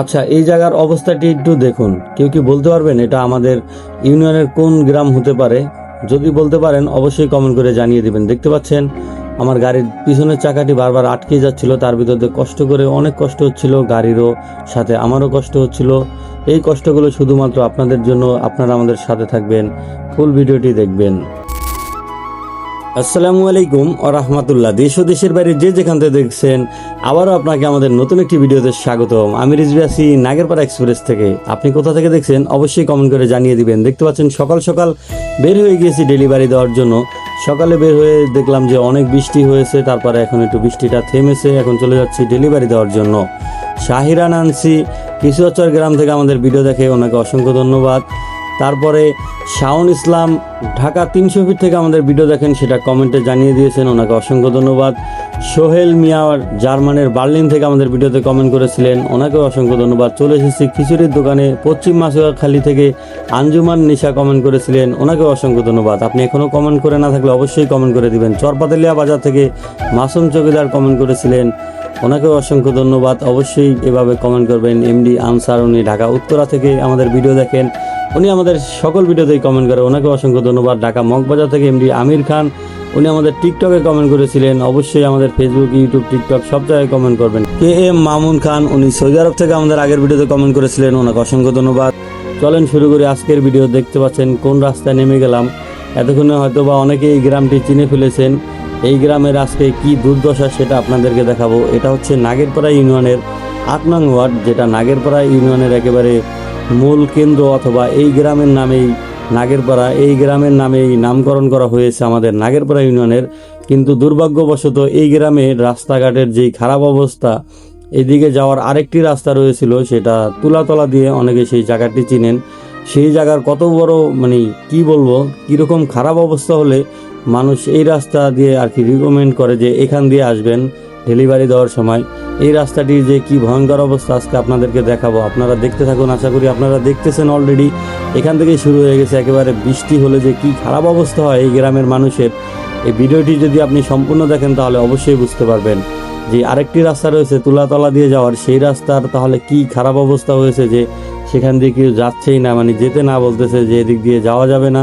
আচ্ছা, এই জায়গার অবস্থাটি একটু দেখুন। কেউ কি বলতে পারবেন এটা আমাদের ইউনিয়নের কোন গ্রাম হতে পারে? যদি বলতে পারেন অবশ্যই কমেন্ট করে জানিয়ে দিবেন। দেখতে পাচ্ছেন আমার গাড়ির পিছনের চাকাটি বারবার আটকে যাচ্ছিল, তার ভিতরে কষ্ট করে অনেক কষ্ট হচ্ছিল, গাড়িরও সাথে আমারও কষ্ট হচ্ছিল। এই কষ্টগুলো শুধুমাত্র আপনাদের জন্য, আপনারা আমাদের সাথে থাকবেন, ফুল ভিডিওটি দেখবেন। আসসালামু আলাইকুম ওয়া রাহমাতুল্লাহ। দেশ ও দেশের বাইরে যে যেখান থেকে দেখছেন, আবারও আপনাকে আমাদের নতুন একটি ভিডিওতে স্বাগতম। আমি রিজভী আছি নাগেরপাড়া এক্সপ্রেস থেকে। আপনি কোথা থেকে দেখছেন অবশ্যই কমেন্ট করে জানিয়ে দিবেন। দেখতে পাচ্ছেন সকাল সকাল বের হয়ে গিয়েছি ডেলিভারি দেওয়ার জন্য। সকালে বের হয়ে দেখলাম যে অনেক বৃষ্টি হয়েছে, তারপরে এখন একটু বৃষ্টিটা থেমেছে, এখন চলে যাচ্ছি ডেলিভারি দেওয়ার জন্য। শাহিরা নানসি কিশোরচর গ্রাম থেকে আমাদের ভিডিও দেখে, ওনাকে অসংখ্য ধন্যবাদ। তারপরে শাওন ইসলাম ঢাকা 300 ফিট থেকে আমাদের ভিডিও দেখেন, সেটা কমেন্টে জানিয়ে দিয়েছেন, ওনাকে অসংখ্য ধন্যবাদ। সোহেল মিয়া জার্মানের বার্লিন থেকে আমাদের ভিডিওতে কমেন্ট করেছিলেন, ওনাকেও অসংখ্য ধন্যবাদ। চলে এসেছি খিচুড়ির দোকানে পশ্চিম মাসুয়াখালী থেকে আঞ্জুমান নিশা কমেন্ট করেছিলেন, ওনাকেও অসংখ্য ধন্যবাদ। আপনি এখনও কমেন্ট করে না থাকলে অবশ্যই কমেন্ট করে দিবেন। চরপাতেলিয়া বাজার থেকে মাসুম চৌকিদার কমেন্ট করেছিলেন, ওনাকেও অসংখ্য ধন্যবাদ। অবশ্যই এভাবে কমেন্ট করবেন। এমডি আনসার, উনি ঢাকা উত্তরা থেকে আমাদের ভিডিও দেখেন, উনি আমাদের সকল ভিডিওতেই কমেন্ট করে, ওনাকে অসংখ্য ধন্যবাদ। ঢাকা মগবাজার থেকে এমডি আমির খান, উনি আমাদের টিকটকে কমেন্ট করেছিলেন। অবশ্যই আমাদের ফেসবুক, ইউটিউব, টিকটক সব জায়গায় কমেন্ট করবেন। কে এম মামুন খান, উনি সৌদি আরব থেকে আমাদের আগের ভিডিওতে কমেন্ট করেছিলেন, ওনাকে অসংখ্য ধন্যবাদ। চলেন শুরু করি আজকের ভিডিও। দেখতে পাচ্ছেন কোন রাস্তায় নেমে গেলাম। এতক্ষণে হয়তো বা অনেকে এই গ্রামটি চিনে ফেলেছেন। এই গ্রামের আজকে কি দুর্দশা সেটা আপনাদেরকে দেখাবো। এটা হচ্ছে নাগেরপাড়া ইউনিয়নের 8 নং ওয়ার্ড, যেটা নাগেরপাড়া ইউনিয়নের একেবারে মূল কেন্দ্র, অথবা এই গ্রামের নামেই নাগেরপাড়া, এই গ্রামের নামেই নামকরণ করা হয়েছে আমাদের নাগেরপাড়া ইউনিয়নের। কিন্তু দুর্ভাগ্যবশত এই গ্রামের রাস্তাঘাটের যেই খারাপ অবস্থা, এদিকে যাওয়ার আরেকটি রাস্তা রয়েছিল, সেটা তুলাতলা দিয়ে, অনেকে সেই জায়গাটি চিনেন। সেই জায়গার কত বড় কি বলবো, কীরকম খারাপ অবস্থা হলে মানুষ এই রাস্তা দিয়ে আর কি রিকমেন্ড করে যে এখান দিয়ে আসবেন ডেলিভারি দেওয়ার সময়। এই রাস্তাটির যে কি ভয়ঙ্কর অবস্থা আজকে আপনাদেরকে দেখাবো, আপনারা দেখতে থাকুন। আশা করি আপনারা দেখতেছেন অলরেডি, এখান থেকেই শুরু হয়ে গেছে। একেবারে বৃষ্টি হলে যে কি খারাপ অবস্থা হয় এই গ্রামের মানুষের, এই ভিডিওটি যদি আপনি সম্পূর্ণ দেখেন তাহলে অবশ্যই বুঝতে পারবেন যে আরেকটি রাস্তা রয়েছে তুলাতলা দিয়ে যাওয়ার, সেই রাস্তার তাহলে কি খারাপ অবস্থা হয়েছে যে সেখান দিয়ে কেউ যাচ্ছেই না, যেতে না বলতেছে যে এদিক দিয়ে যাওয়া যাবে না,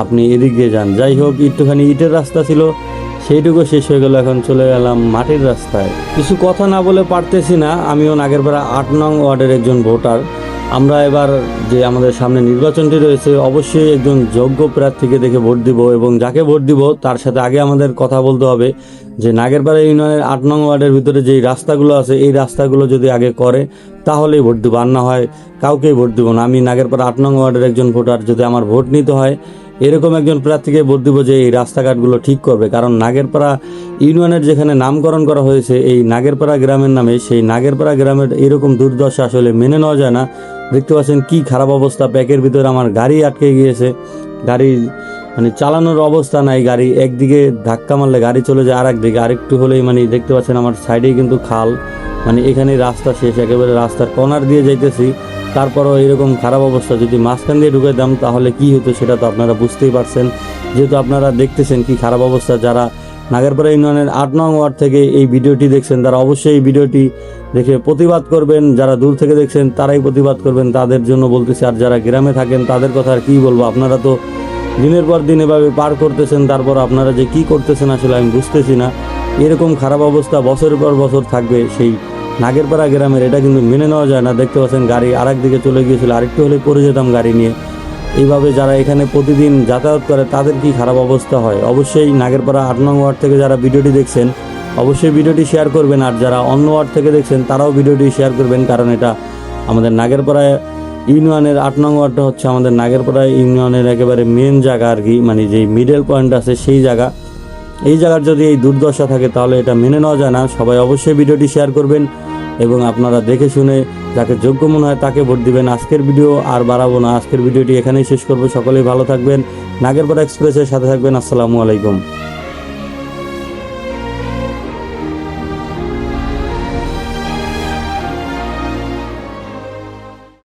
আপনি এদিক দিয়ে যান। যাই হোক, একটুখানি ইটের রাস্তা ছিল, সেইটুকু শেষ হয়ে গেল, এখন চলে গেলাম মাটির রাস্তায়। কিছু কথা না বলে পারতেছি না, আমিও নাগেরপাড়া 8 নং ওয়ার্ডের একজন ভোটার। আমরা এবার যে আমাদের সামনে নির্বাচনটি রয়েছে, অবশ্যই একজন যোগ্য প্রার্থীকে দেখে ভোট দিব, এবং যাকে ভোট দিব তার সাথে আগে আমাদের কথা বলতে হবে যে নাগেরপাড়া ইউনিয়নের 8 নং ওয়ার্ডের ভিতরে যেই রাস্তাগুলো আছে, এই রাস্তাগুলো যদি আগে করে তাহলেই ভোট দিব, আর না হয় কাউকেই ভোট দিব না। আমি নাগেরপাড়া 8 নং ওয়ার্ডের একজন ভোটার, যদি আমার ভোট নিতে হয় এরকম একজন প্রার্থীকে ভোট দিব যে এই রাস্তাঘাটগুলো ঠিক করবে। কারণ নাগেরপাড়া ইউনিয়নের যেখানে নামকরণ করা হয়েছে এই নাগেরপাড়া গ্রামের নামে, সেই নাগেরপাড়া গ্রামের এরকম দুর্দশা আসলে মেনে নেওয়া যায় না। দেখতে পাচ্ছেন কি খারাপ অবস্থা, প্যাকের ভিতরে আমার গাড়ি আটকে গিয়েছে, গাড়ি চালানোর অবস্থা নাই, গাড়ি একদিকে ধাক্কা মারলে গাড়ি চলে যায় আর একদিকে, আরেকটু হলেই দেখতে পাচ্ছেন আমার সাইডেই কিন্তু খাল, এখানে রাস্তা শেষ, একেবারে রাস্তার কর্নার দিয়ে যাইতেছি, তারপরও এরকম খারাপ অবস্থা। যদি মাঝখান দিয়ে ঢুকে দাম তাহলে কি হতো সেটা তো আপনারা বুঝতেই পারছেন, যেহেতু আপনারা দেখতেছেন কি খারাপ অবস্থা। যারা নাগেরপাড়া ইউনিয়নের 8 নং ওয়ার্ড থেকে এই ভিডিওটি দেখছেন তারা অবশ্যই এই ভিডিওটি দেখে প্রতিবাদ করবেন। যারা দূর থেকে দেখছেন তারাই প্রতিবাদ করবেন, তাদের জন্য বলতেছি। আর যারা গ্রামে থাকেন তাদের কথা আর কী বলবো, আপনারা তো দিনের পর দিন এভাবে পার করতেছেন, তারপর আপনারা যে কি করতেছেন আসলে আমি বুঝতেছি না। এরকম খারাপ অবস্থা বছরের পর বছর থাকবে সেই নাগেরপাড়া গ্রামের, এটা কিন্তু মেনে নেওয়া যায় না। দেখতে পাচ্ছেন গাড়ি আরেক দিকে চলে গিয়েছিল, আরেকটু হলে পড়ে যেতাম গাড়ি নিয়ে। এইভাবে যারা এখানে প্রতিদিন যাতায়াত করে তাদের কি খারাপ অবস্থা হয়। অবশ্যই নাগেরপাড়া 8 নং ওয়ার্ড থেকে যারা ভিডিওটি দেখছেন অবশ্যই ভিডিওটি শেয়ার করবেন, আর যারা অন্য ওয়ার্ড থেকে দেখছেন তারাও ভিডিওটি শেয়ার করবেন, কারণ এটা আমাদের নাগেরপাড়া ইউনিয়নের 8 নং ওয়ার্ডটা হচ্ছে আমাদের নাগেরপাড়া ইউনিয়নের একেবারে মেন জায়গা আর কি, যেই মিডল পয়েন্ট আছে সেই জায়গা। এই জায়গার যদি এই দুর্দশা থাকে তাহলে এটা মেনে নেওয়া যায় না। সবাই অবশ্যই ভিডিওটি শেয়ার করবেন এবং আপনারা দেখে শুনে যাকে যোগ্য মনে হয় তাকে ভোট দিবেন। আজকের ভিডিও আর বাড়াবো না, আজকের ভিডিওটি এখানেই শেষ করবো। সকলেই ভালো থাকবেন, নাগেরপাড়া এক্সপ্রেসের সাথে থাকবেন। আসসালামু আলাইকুম।